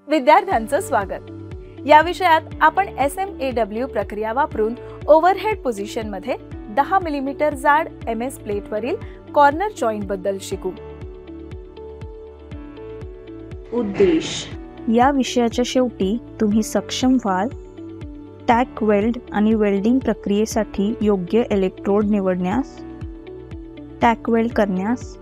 विद्यार्थ्यांचं स्वागत। या विषयात आपण SMAW प्रक्रिया वापरून ओव्हरहेड पोझिशन मध्ये 10 मिलीमीटर जाड MS प्लेट वरील कॉर्नर जॉइंट बद्दल शिकू। उद्देश या विषयाच्या शेवटी तुम्ही सक्षम व्हाल टॅक वेल्ड आणि वेल्डिंग प्रक्रियेसाठी योग्य इलेक्ट्रोड निवडण्यास, टॅक वेल्ड करण्यास,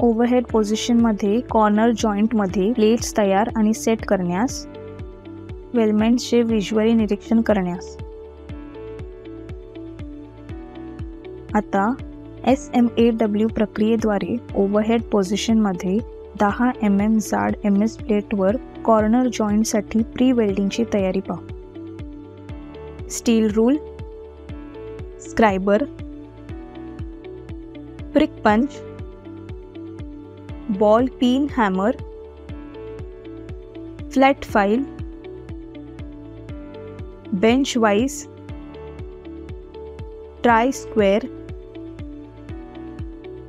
ओव्हरहेड पोझिशनमध्ये कॉर्नर जॉइंटमध्ये प्लेट्स तयार आणि सेट करण्यास, वेल्डमेंट्सचे व्हिज्युअली निरीक्षण करण्यास। आता SMAW प्रक्रियेद्वारे ओव्हरहेड पोझिशनमध्ये 10 mm जाड MS प्लेटवर कॉर्नर जॉइंटसाठी प्री वेल्डिंगची तयारी पाहू। Steel rule, scriber, prick punch, ball peen hammer, flat file, bench vice, try square,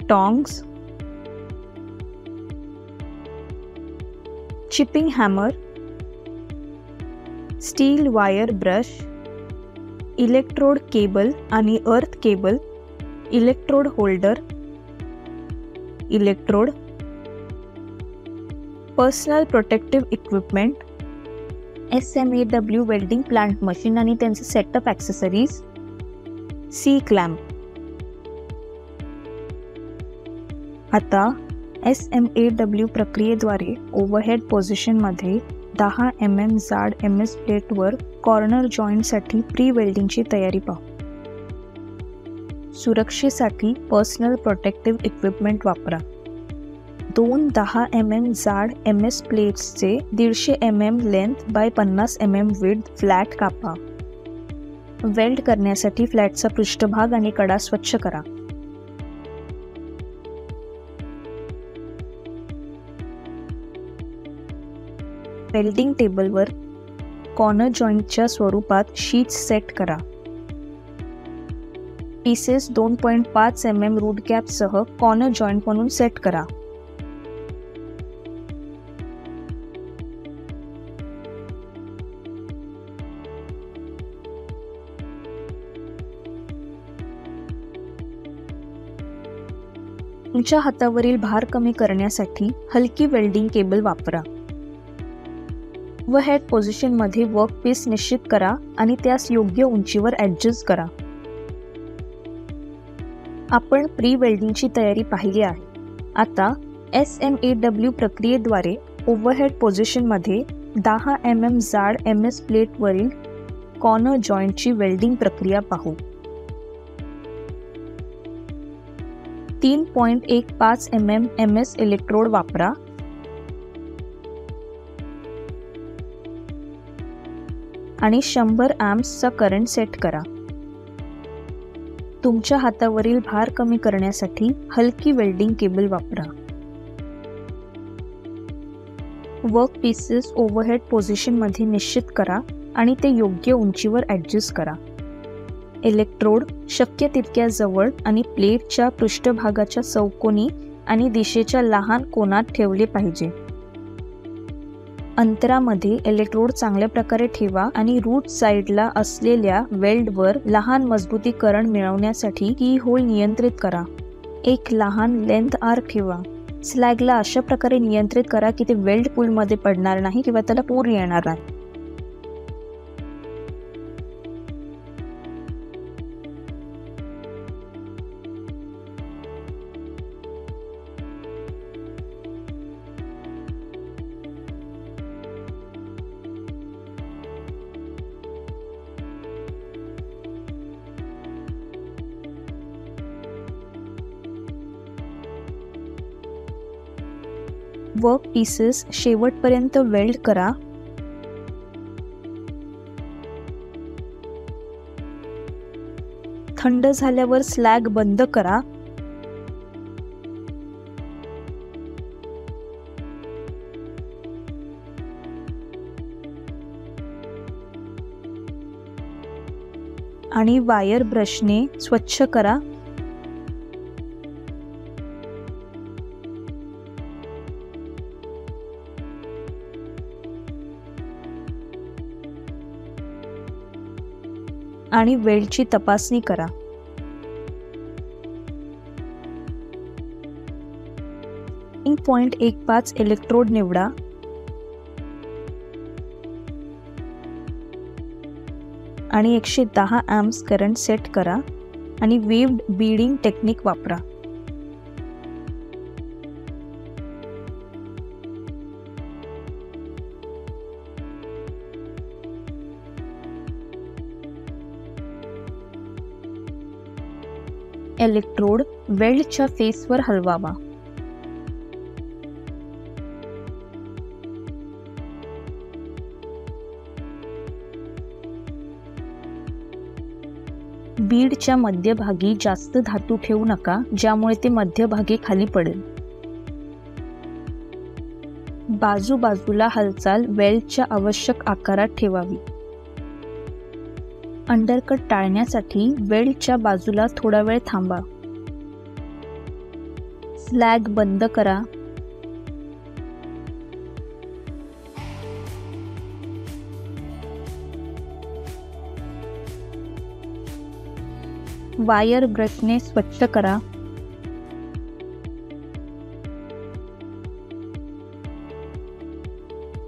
tongs, chipping hammer, steel wire brush, electrode cable आणि earth cable, electrode holder, electrode, personal protective equipment, SMAW welding plant machine आणि त्यांचे setup accessories, C clamp. आता SMAW प्रक्रियेद्वारे overhead पोझिशनमध्ये 10 mm जाड MS प्लेटवर corner जॉइंटसाठी pre वेल्डिंगची तयारी पाहू। सुरक्षेसाठी पर्सनल प्रोटेक्टिव्ह इक्विपमेंट वापरा। दोन 10 mm जाड MS प्लेट्सचे 150 mm length bye 50 mm width flat कापा। वेल्ड करण्यासाठी फ्लॅटचा पृष्ठभाग आणि कडा स्वच्छ करा। वेल्डिंग टेबलवर कॉर्नर जॉइंटच्या स्वरूपात शीट्स सेट करा। पीसेस 2.5 mm रूट कॅपसह कॉर्नर जॉइंट म्हणून सेट करा। तुमच्या हातावरील भार कमी करण्यासाठी हलकी वेल्डिंग केबल वापरा। ओव्हरहेड पोझिशनमध्ये वर्कपीस निश्चित करा आणि त्यास योग्य उंचीवर ॲडजस्ट करा। आपण प्री वेल्डिंगची तयारी पाहिली आहे। आता SMAW प्रक्रियेद्वारे ओव्हरहेड पोझिशनमध्ये 10 mm जाड MS प्लेटवरील कॉर्नर जॉइंटची वेल्डिंग प्रक्रिया पाहू। 3.15 mm MS इलेक्ट्रोड वापरा। आणि 100 amps करंट सेट करा। तुमच्या हातावरील भार कमी करण्यासाठी हलकी वेल्डिंग केबल वापरा। वर्क पीसेस ओव्हरहेड पोझिशनमध्ये निश्चित करा आणि ते योग्य उंचीवर ॲडजस्ट करा। इलेक्ट्रोड शक्य तितक्या जवळ आणि प्लेटच्या पृष्ठभागाच्या चौकोनी आणि दिशेच्या लहान कोनात ठेवले पाहिजे। अंतरामध्ये इलेक्ट्रोड चांगल्या प्रकारे ठेवा आणि रूट साइडला असलेल्या वेल्डवर लहान मजबूतीकरण मिळवण्यासाठी की होल नियंत्रित करा। एक लहान लेंथ आर्क ठेवा। स्लॅगला अशा प्रकारे नियंत्रित करा की ते वेल्ड पूलमध्ये पडणार नाही किंवा त्याला पूर येणार नाही। वर्क पीसेस शेवटपर्यंत वेल्ड करा। थंड झाल्यावर स्लॅग बंद करा। आणि वायर ब्रशने स्वच्छ करा। आणि वेल्डची तपासणी करा. पॉइंट 1.5 इलेक्ट्रोड निवडा आणि 110 amps करंट सेट करा आणि वेव्ड बीडिंग टेक्निक वापरा. इलेक्ट्रोड वेल्डच्या फेसवर हलवावा. बीडच्या मध्यभागी जास्त धातू ठेवू नका, ज्यामुळे ते मध्यभागी खाली पडेल. बाजूबाजूला हालचाल वेल्डच्या आवश्यक आकारात ठेवावी. अंडरकट टाळण्यासाठी वेल्डच्या बाजूला थोडा वेळ थांबा. स्लॅग बंद करा. वायर ब्रशने स्वच्छ करा.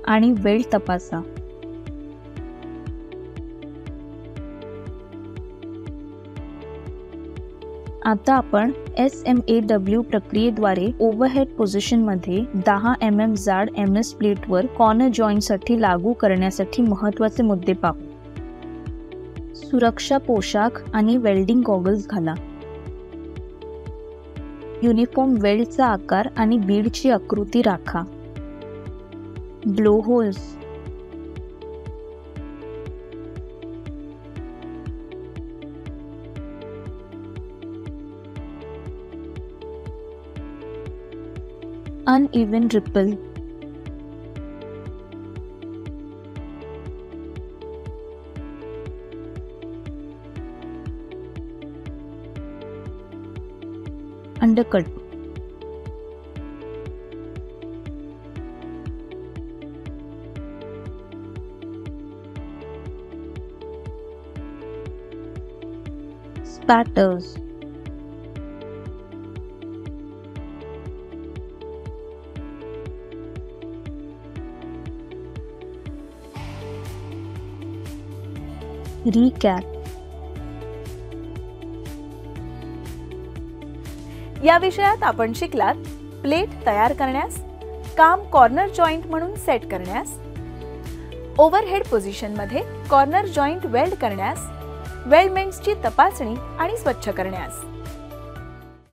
आणि वेल्ड तपासा. आता आपण SMAW प्रक्रियेद्वारे ओव्हरहेड पोझिशनमध्ये 10 mm जाड MS प्लेटवर कॉर्नर जॉईंटसाठी लागू करण्यासाठी महत्त्वाचे मुद्दे पाहू. सुरक्षा पोशाख आणि वेल्डिंग गॉगल्स घाला. युनिफॉर्म वेल्डचा आकार आणि बीडची आकृती राखा. Blow holes, uneven ripple, undercut, spatters, recap. या विषयात आपण शिकलात प्लेट तयार करण्यास, काम कॉर्नर जॉईंट म्हणून सेट करण्यास, ओव्हरहेड पोझिशनमध्ये कॉर्नर जॉईंट वेल्ड करण्यास, वेल्डमेंट्सची तपासणी आणि स्वच्छ करण्यास.